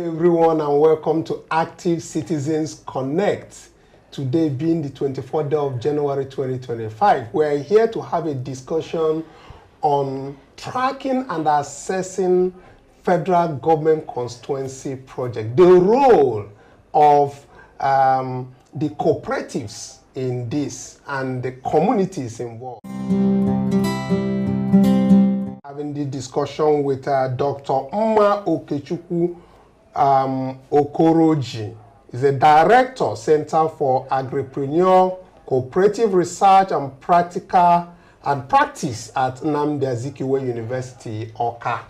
everyone, and welcome to Active Citizens Connect. Today being the 24th day of January 2025, we are here to have a discussion on tracking and assessing federal government constituency project, the role of the cooperatives in this and the communities involved. Having the discussion with Dr. Mma Okechukwu Okoroji. He's the Director, Center for Agripreneur, Cooperative Research and Practice at Nnamdi Azikiwe University, Awka.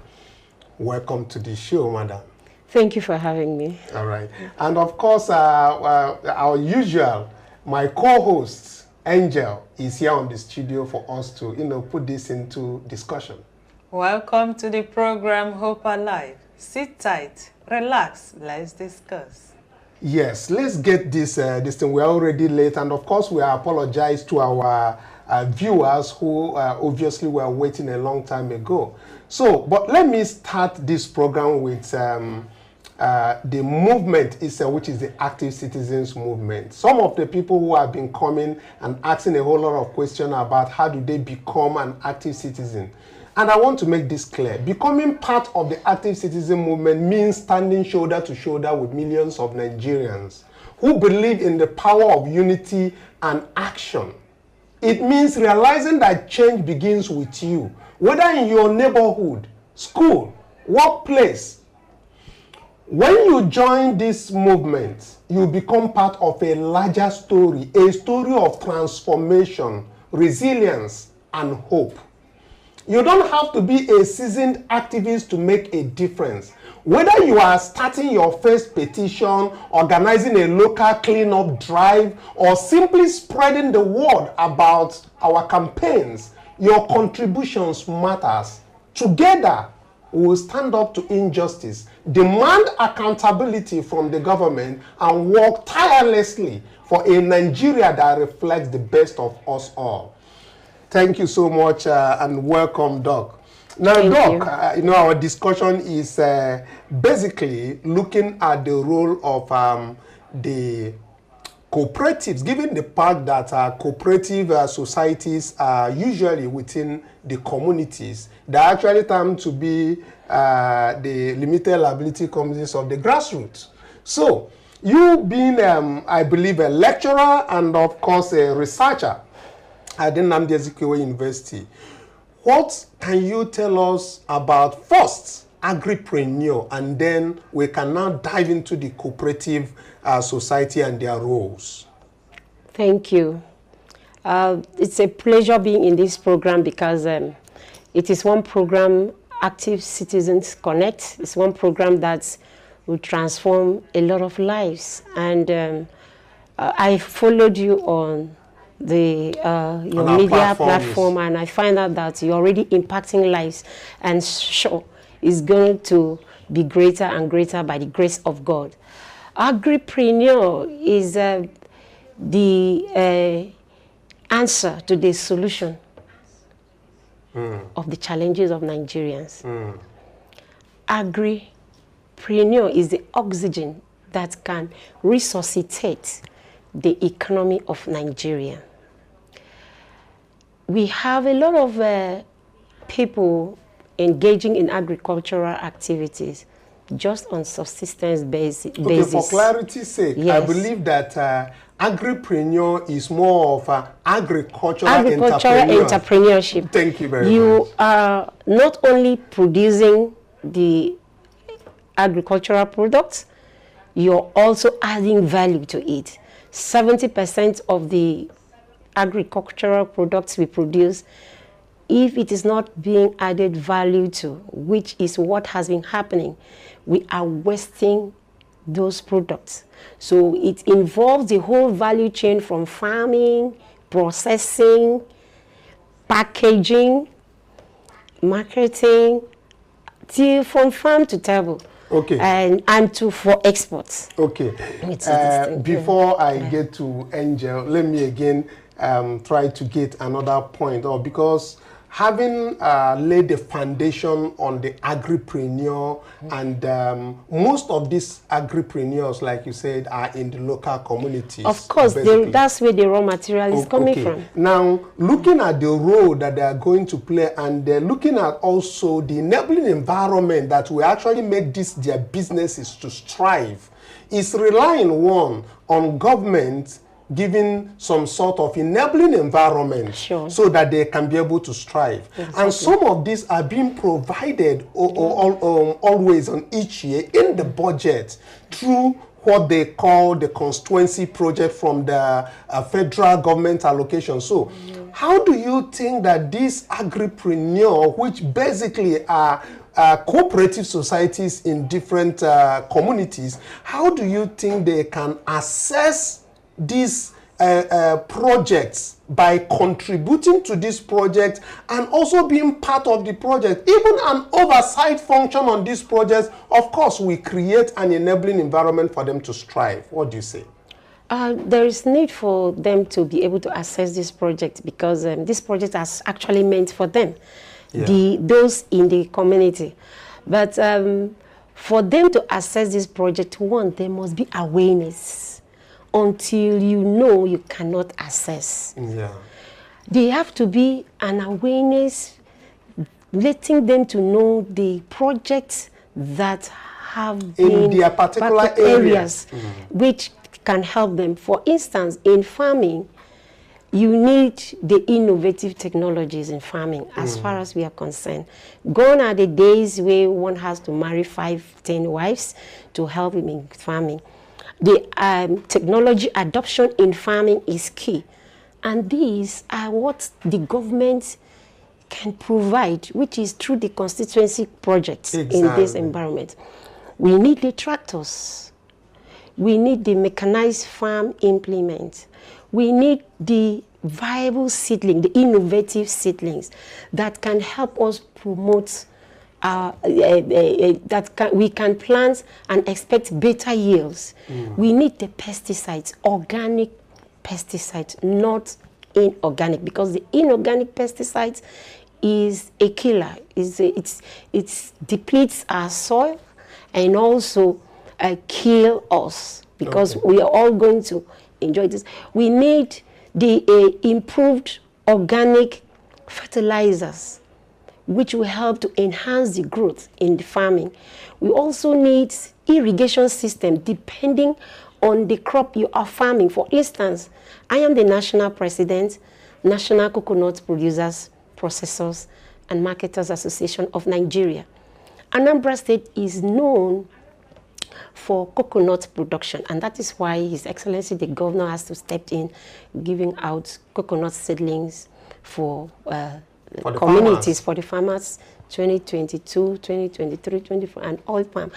Welcome to the show, madam. Thank you for having me. All right. And of course, our usual, my co-host, Angel, is here on the studio for us to, put this into discussion. Welcome to the program Hope Alive. Sit tight, relax, let's discuss. Yes, let's get this thing. We're already late, and of course we apologize to our viewers who obviously were waiting a long time ago. So, but let me start this program with the movement itself, which is the Active Citizens Movement. Some of the people who have been coming and asking a whole lot of questions about how do they become an active citizen. And I want to make this clear. Becoming part of the active citizen movement means standing shoulder to shoulder with millions of Nigerians who believe in the power of unity and action. It means realizing that change begins with you, whether in your neighborhood, school, workplace. When you join this movement, you become part of a larger story, a story of transformation, resilience, and hope. You don't have to be a seasoned activist to make a difference. Whether you are starting your first petition, organizing a local cleanup drive, or simply spreading the word about our campaigns, your contributions matters. Together, we will stand up to injustice, demand accountability from the government, and work tirelessly for a Nigeria that reflects the best of us all. Thank you so much and welcome, Doc. Now, Doc, our discussion is basically looking at the role of the cooperatives, given the fact that cooperative societies are usually within the communities. They actually tend to be the limited liability companies of the grassroots. So, you being, I believe, a lecturer and, of course, a researcher at the Nnamdi Azikiwe University, what can you tell us about first agripreneur, and then we can now dive into the cooperative society and their roles? Thank you. It's a pleasure being in this program because it is one program, Active Citizens Connect. It's one program that will transform a lot of lives. And I followed you on your media platform, and I find out that you're already impacting lives, and sure, it's going to be greater and greater by the grace of God. Agripreneur is the answer to the solution of the challenges of Nigerians. Agripreneur is the oxygen that can resuscitate the economy of Nigeria. We have a lot of people engaging in agricultural activities just on subsistence basis. Okay, for clarity's sake, yes. I believe that agripreneur is more of agricultural entrepreneurship. Thank you very much. You are not only producing the agricultural products, you're also adding value to it. 70% of the agricultural products we produce, if it is not being added value to, which is what has been happening, we are wasting those products. So it involves the whole value chain from farming, processing, packaging, marketing, till from farm to table. Okay. And for exports. Okay. Before I get to Angel, let me again try to get another point, because having laid the foundation on the agripreneur, and most of these agripreneurs, like you said, are in the local communities. Of course, that's where the raw material is coming from. Now, looking at the role that they are going to play, and they're looking at also the enabling environment that will actually make their businesses to strive, is relying on government giving some sort of enabling environment so that they can be able to strive. Exactly. And some of these are being provided always on each year in the budget through what they call the Constituency project from the federal government allocation. So how do you think that these agripreneurs, which basically are cooperative societies in different communities, how do you think they can assess these projects by contributing to this project and also being part of the project? Even an oversight function on these projects, of course, we create an enabling environment for them to strive. What do you say? There is need for them to be able to assess this project, because this project is actually meant for them, those in the community. But for them to assess this project, there must be awareness. Until you know, you cannot assess. There have to be an awareness, letting them to know the projects that have been in their particular areas, which can help them. For instance, in farming, you need the innovative technologies in farming, as far as we are concerned. Gone are the days where one has to marry 5, 10 wives to help him in farming. The technology adoption in farming is key. And these are what the government can provide, which is through the constituency projects in this environment. We need the tractors. We need the mechanized farm implements. We need the viable seedling, the innovative seedlings that can help us promote we can plant and expect better yields. We need the pesticides, organic pesticides, not inorganic, because the inorganic pesticides is a killer. It depletes our soil and also kill us, because we are all going to enjoy this. We need the improved organic fertilizers, which will help to enhance the growth in the farming. We also need irrigation system depending on the crop you are farming. For instance, I am the National President, National Coconut Producers, Processors and Marketers Association of Nigeria. Anambra State is known for coconut production, and that is why His Excellency the Governor has to step in, giving out coconut seedlings for communities, for the farmers, 2022, 2023, 2024, and oil palm.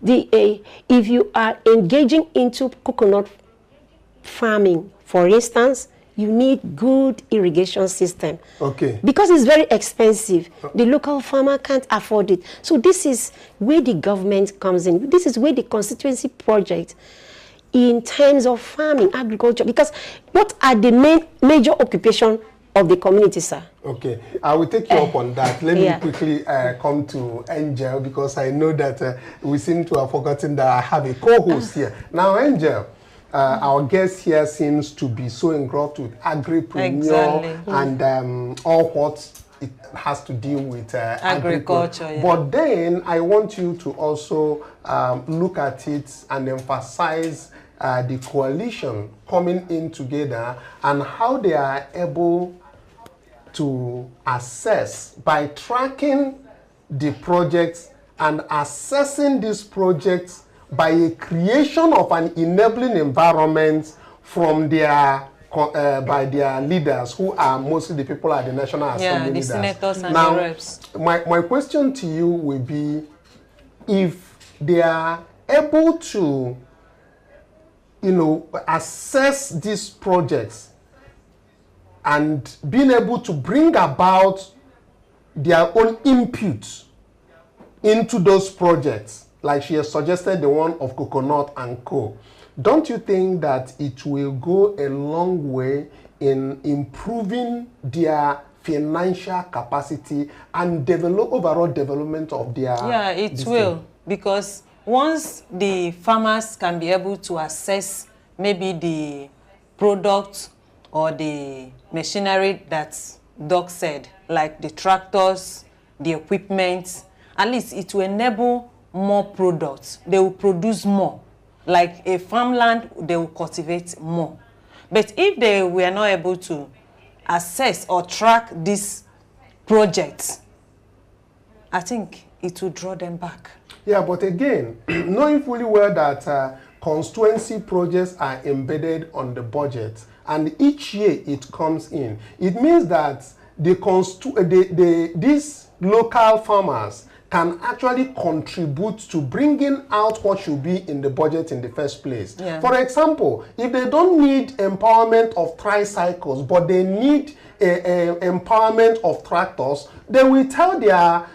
If you are engaging into coconut farming, for instance, you need good irrigation system. Because it's very expensive. The local farmer can't afford it. So this is where the government comes in. This is where the constituency project, in terms of farming, agriculture, because what are the major occupation of the community, sir? I will take you up on that. Let me quickly come to Angel, because I know that we seem to have forgotten that I have a co-host here. Now, Angel, our guest here seems to be so engulfed with agripreneur and all what it has to deal with agriculture. But then I want you to also look at it and emphasize the coalition coming in together and how they are able to assess by tracking the projects and assessing these projects by a creation of an enabling environment from their by their leaders, who are mostly the people at the National Assembly leaders. Senators and now, the reps. My question to you will be, if they are able to, assess these projects and being able to bring about their own input into those projects, like she has suggested the one of coconut and co, don't you think that it will go a long way in improving their financial capacity and overall development of their... Yeah, it will, because once the farmers can be able to assess maybe the product or the machinery that Doc said, like the tractors, the equipment, at least it will enable more products. They will produce more. Like a farmland, they will cultivate more. But if they were not able to assess or track these projects, I think it will draw them back. Yeah, but again, knowing fully well that constituency projects are embedded on the budget, and each year it comes in, it means that these local farmers can actually contribute to bringing out what should be in the budget in the first place. Yeah. For example, if they don't need empowerment of tricycles, but they need empowerment of tractors, they will tell their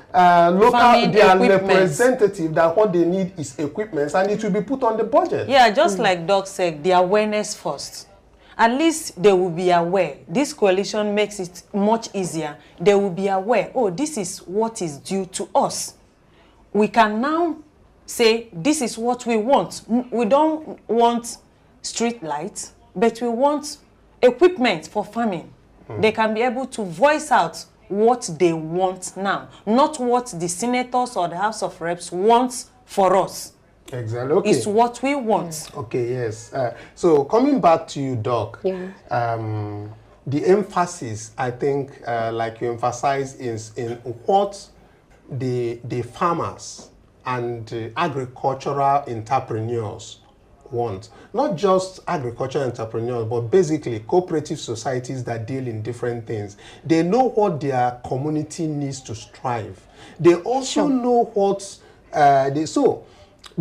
representative that what they need is equipment, and it will be put on the budget. Yeah, just like Doc said, the awareness first. At least they will be aware. This coalition makes it much easier. They will be aware, oh, this is what is due to us. We can now say, this is what we want. We don't want street lights, but we want equipment for farming. They can be able to voice out what they want now, not what the senators or the House of Reps wants for us. Exactly. Okay. It's what we want. Okay, yes. So coming back to you, Doc, yeah. The emphasis, I think, like you emphasize, is in what the farmers and agricultural entrepreneurs want. Not just agricultural entrepreneurs, but basically cooperative societies that deal in different things. They know what their community needs to strive. They also know what so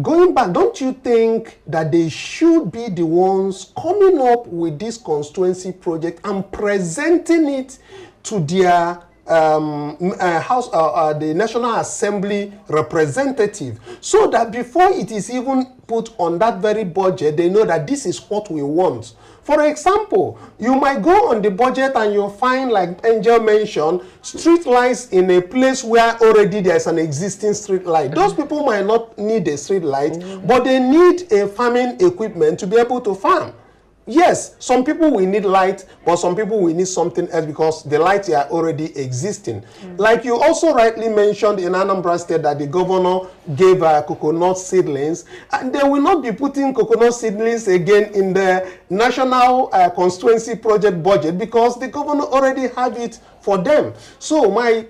going back, don't you think that they should be the ones coming up with this constituency project and presenting it to their the National Assembly representative, so that before it is even put on that very budget, they know that this is what we want? For example, you might go on the budget and you'll find, like Angel mentioned, street lights in a place where already there's an existing street light. Those people might not need a street light, but they need a farming equipment to be able to farm. Yes, some people will need light, but some people will need something else because the lights are already existing. Like you also rightly mentioned in Anambra State that the governor gave coconut seedlings, and they will not be putting coconut seedlings again in the National Constituency Project budget because the governor already have it for them. So my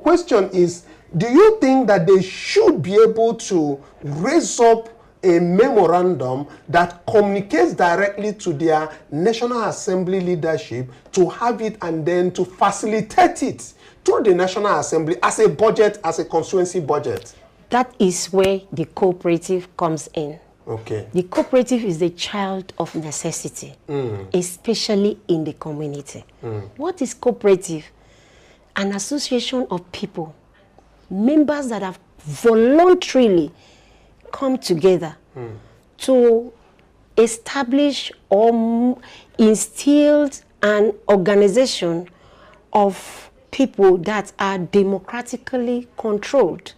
question is, do you think that they should be able to raise up a memorandum that communicates directly to their National Assembly leadership to have it and then to facilitate it through the National Assembly as a budget, as a constituency budget? That is where the cooperative comes in. Okay. The cooperative is the child of necessity, especially in the community. What is cooperative? An association of people, members that have voluntarily come together to establish or instill an organization of people that are democratically controlled,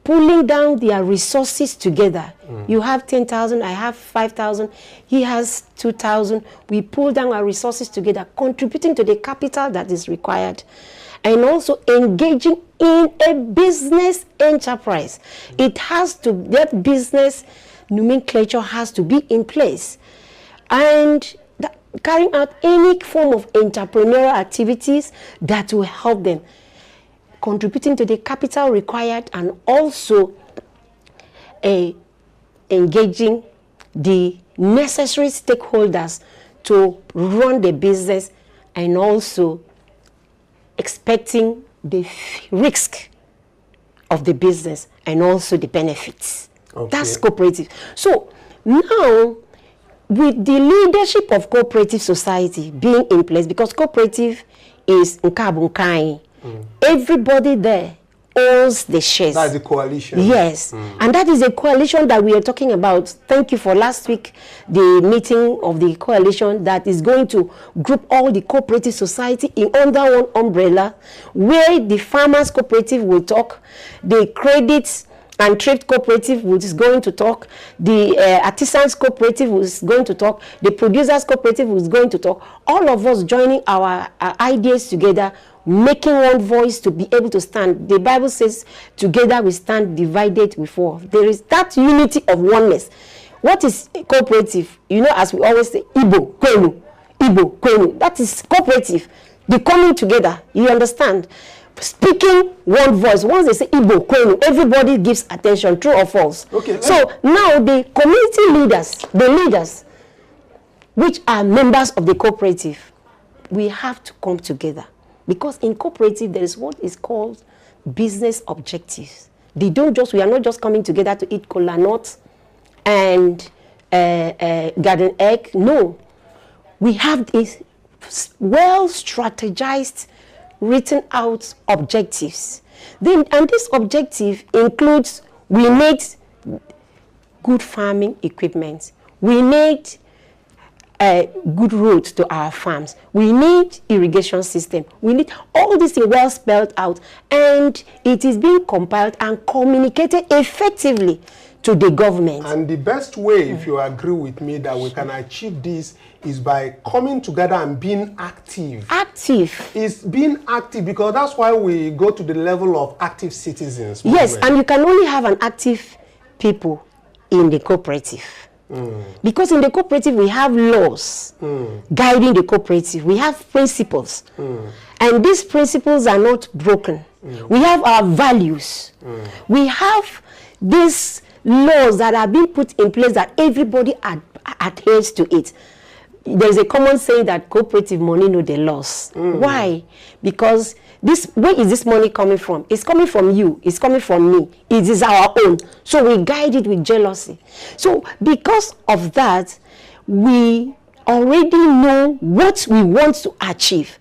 pulling down their resources together. You have 10,000, I have 5,000, he has 2,000. We pull down our resources together, contributing to the capital that is required, and also engaging in a business enterprise. It has to, that business nomenclature has to be in place. And carrying out any form of entrepreneurial activities that will help them, contributing to the capital required, and also engaging the necessary stakeholders to run the business, and also expecting the risk of the business and also the benefits. Okay. That's cooperative. So now, with the leadership of cooperative society being in place, because cooperative is nkabunkai, everybody there owns the shares. That's the coalition. Yes. And that is a coalition that we are talking about. Thank you for last week, the meeting of the coalition that is going to group all the cooperative society in under one umbrella, where the farmers cooperative will talk, the credits and trade cooperative is going to talk, the artisans cooperative is going to talk, the producers cooperative is going to talk, all of us joining our ideas together, making one voice to be able to stand. The Bible says, together we stand, divided we fall. There is that unity of oneness. What is cooperative? You know, as we always say, Igbo, Kanu, Igbo, Kanu. That is cooperative. The coming together, you understand? Speaking one voice. Once they say Igbo, Kanu, everybody gives attention, true or false. Okay, so now the community leaders, the leaders, which are members of the cooperative, we have to come together. Because in cooperative, there is what is called business objectives. They don't just, we are not just coming together to eat kola nuts and garden egg. No. We have this well strategized, written out objectives. Then, and this objective includes, we need good farming equipment. We need good roads to our farms. We need irrigation system. We need all these things well spelled out, and it is being compiled and communicated effectively to the government. And the best way, if you agree with me, that we can achieve this is by coming together and being active. Active. It's being active, because that's why we go to the level of active citizens. Yes, and you can only have an active people in the cooperative. Because in the cooperative we have laws guiding the cooperative. We have principles. And these principles are not broken. We have our values. We have these laws that are being put in place that everybody adheres to it. There's a common saying that cooperative money know the laws. Why? Because where is this money coming from? It's coming from you. It's coming from me. It is our own. So we guide it with jealousy. So because of that, we already know what we want to achieve.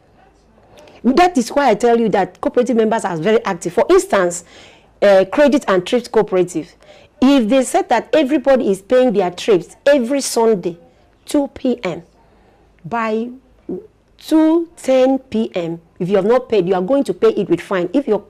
That is why I tell you that cooperative members are very active. For instance, credit and thrift cooperative. If they said that everybody is paying their trips every Sunday, 2 p.m., by 2:10 p.m., if you have not paid, you are going to pay it with fine. If your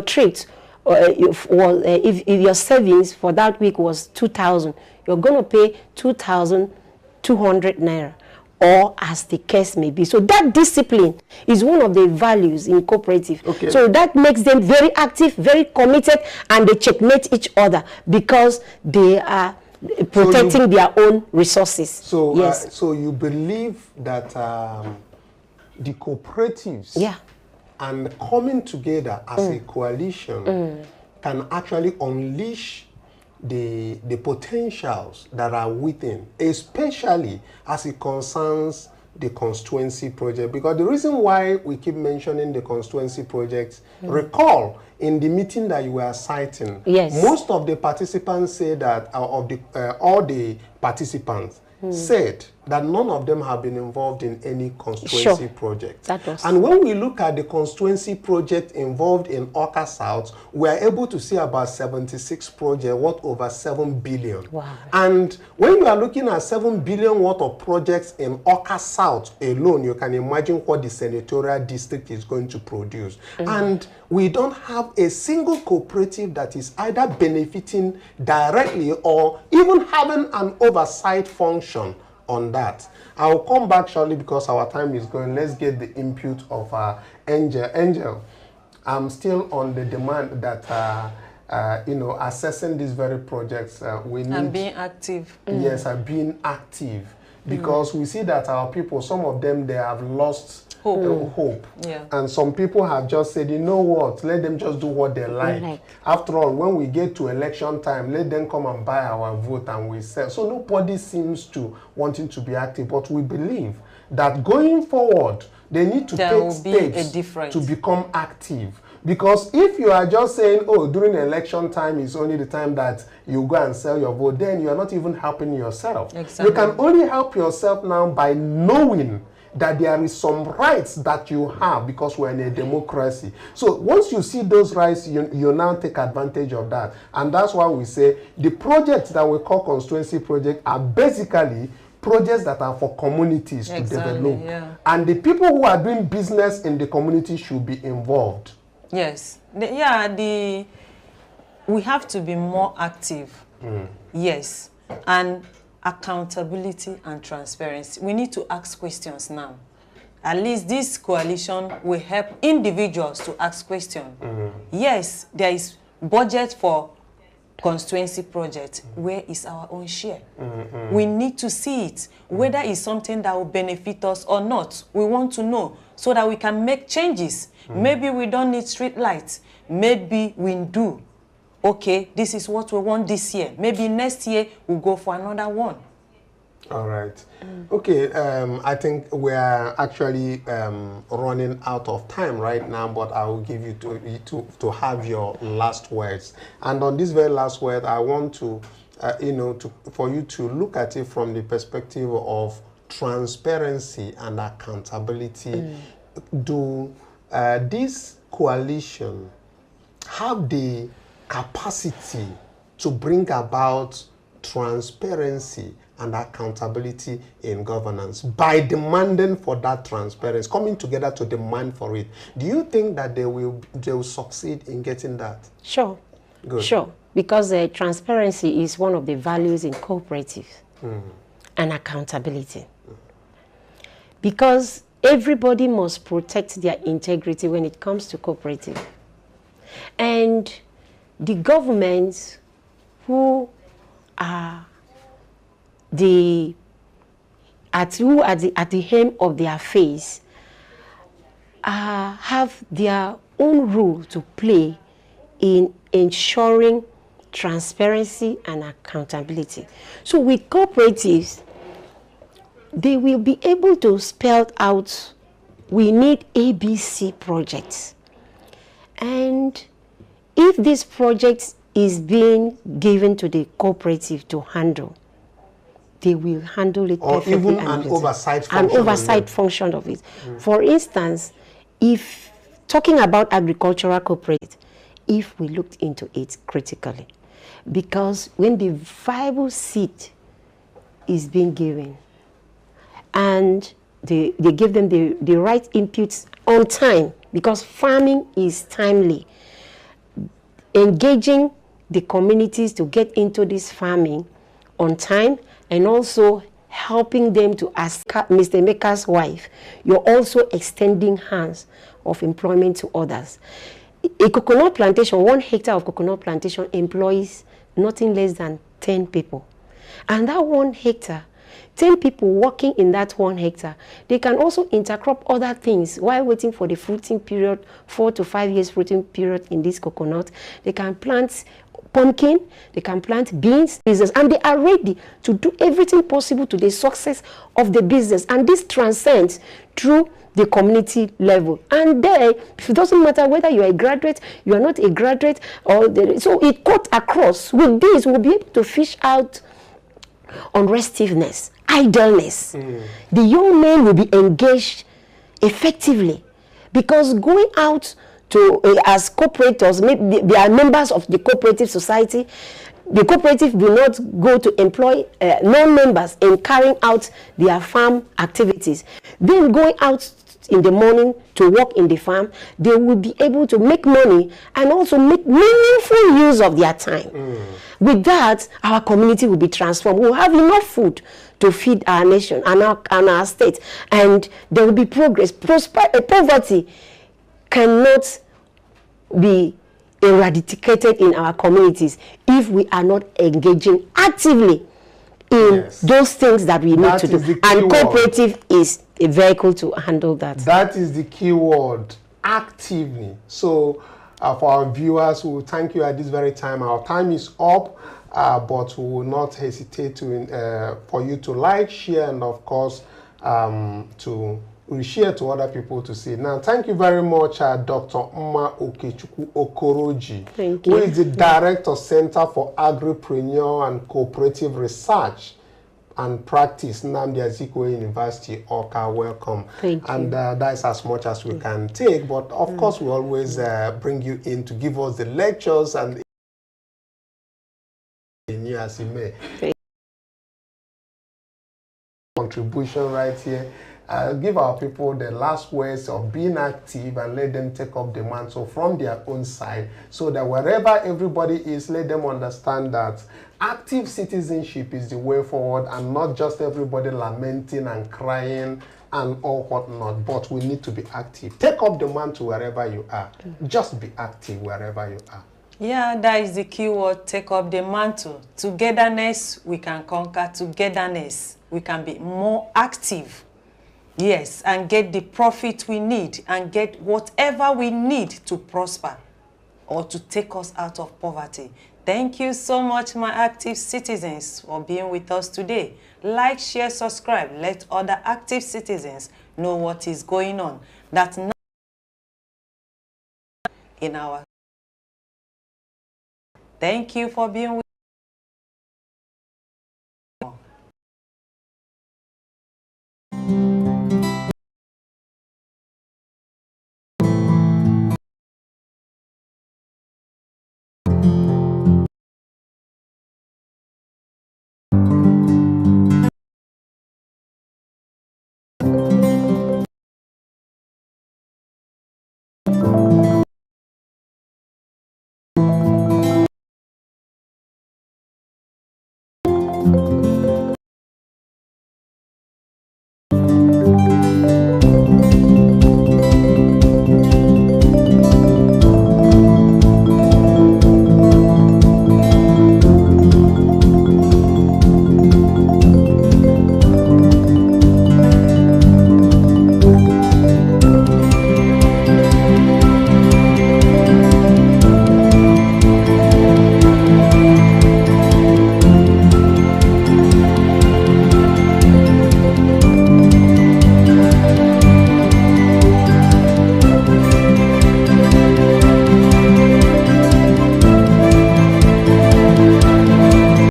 trade, if your savings for that week was 2,000, you're going to pay 2,200 naira, or as the case may be. So that discipline is one of the values in cooperative. Okay. So that makes them very active, very committed, and they checkmate each other because they are protecting their own resources. So, yes. So you believe that the cooperatives and coming together as a coalition can actually unleash the potentials that are within, especially as it concerns the Constituency project. Because the reason why we keep mentioning the Constituency project, recall in the meeting that you were citing, most of the participants say that, all the participants said that none of them have been involved in any constituency project. And when we look at the constituency project involved in Awka South, we are able to see about 76 projects worth over 7 billion. Wow. And when you are looking at 7 billion worth of projects in Awka South alone, you can imagine what the senatorial district is going to produce. And we don't have a single cooperative that is either benefiting directly or even having an oversight function on that. I'll come back shortly because our time is going. Let's get the input of Angel. Angel, I'm still on the demand that assessing these very projects, we need... And being active. Yes, being active. Because we see that our people, some of them, they have lost hope. Yeah. And some people have just said, you know what, let them just do what they like. After all, when we get to election time, let them come and buy our vote and we sell. So nobody seems to wanting to be active. But we believe that going forward, they need to take steps to become active. Because if you are just saying, oh, during election time is only the time that you go and sell your vote, then you are not even helping yourself. Exactly. You can only help yourself now by knowing that there is some rights that you have because we're in a democracy. So once you see those rights, you now take advantage of that. And that's why we say the projects that we call constituency projects are basically projects that are for communities to develop. Yeah. And the people who are doing business in the community should be involved. Yes. We have to be more active. Yes. And accountability and transparency. We need to ask questions now. At least this coalition will help individuals to ask questions. Yes, there is budget for constituency project. Where is our own share? We need to see it, whether it's something that will benefit us or not. We want to know so that we can make changes. Maybe we don't need street lights. Maybe we do. Okay, this is what we want this year. Maybe next year we'll go for another one. All right. Okay, I think we are actually running out of time right now, but I will give you to have your last words. And on this very last word, I want to, for you to look at it from the perspective of transparency and accountability. Do this coalition have the capacity to bring about transparency and accountability in governance by demanding for that transparency, coming together to demand for it? Do you think that they will succeed in getting that? Sure. Good. Sure. Because transparency is one of the values in cooperative and accountability. Because everybody must protect their integrity when it comes to cooperative. And the governments who are at the hem of their affairs have their own role to play in ensuring transparency and accountability. So with cooperatives, they will be able to spell out, we need ABC projects. And if this project is being given to the cooperative to handle, they will handle it perfectly. Or even an oversight function. Of it. For instance, if talking about agricultural cooperative, if we looked into it critically, because when the viable seed is being given and they give them the right inputs on time, because farming is timely, engaging the communities to get into this farming on time, and also helping them to ask Mr. Emeka's wife, you're also extending hands of employment to others. A coconut plantation, 1 hectare of coconut plantation employs nothing less than 10 people. And that 1 hectare, 10 people working in that 1 hectare, they can also intercrop other things while waiting for the fruiting period, 4 to 5 years fruiting period in this coconut. They can plant pumpkin, they can plant beans, business, and they are ready to do everything possible to the success of the business. And this transcends through the community level. And there, it doesn't matter whether you are a graduate, you are not a graduate, so it cut across. With this, we'll be able to fish out unrestiveness, idleness. The young men will be engaged effectively, because going out to as cooperators, maybe they are members of the cooperative society. The cooperative will not go to employ non-members in carrying out their farm activities. Then going out in the morning to work in the farm, they will be able to make money and also make meaningful use of their time. With that, our community will be transformed. We'll have enough food to feed our nation and our state, and there will be progress. Poverty cannot be eradicated in our communities if we are not engaging actively in those things that we need to do. And cooperative is a vehicle to handle that. That is the key word, actively. So for our viewers, we will thank you at this very time. Our time is up, but we will not hesitate to for you to like, share, and of course to share to other people to see. Now, thank you very much, Dr. Mma Okechukwu Okoroji, who is the Director, Center for Agripreneur and Cooperative Research and practice Nnamdi Azikiwe University, Oka, welcome. Thank you. And that is as much as we can take, but of course we always bring you in to give us the lectures and as you may. Contribution right here. Give our people the last words of being active and let them take up the mantle from their own side, so that wherever everybody is, let them understand that active citizenship is the way forward, and not just everybody lamenting and crying and all whatnot, but we need to be active. Take up the mantle wherever you are. Just be active wherever you are. Yeah, that is the key word, take up the mantle. Togetherness, we can conquer. Togetherness, we can be more active. Yes, and get the profit we need and get whatever we need to prosper or to take us out of poverty. Thank you so much, my active citizens, for being with us today. Like, share, subscribe. Let other active citizens know what is going on. That's not in our... Thank you for being with us.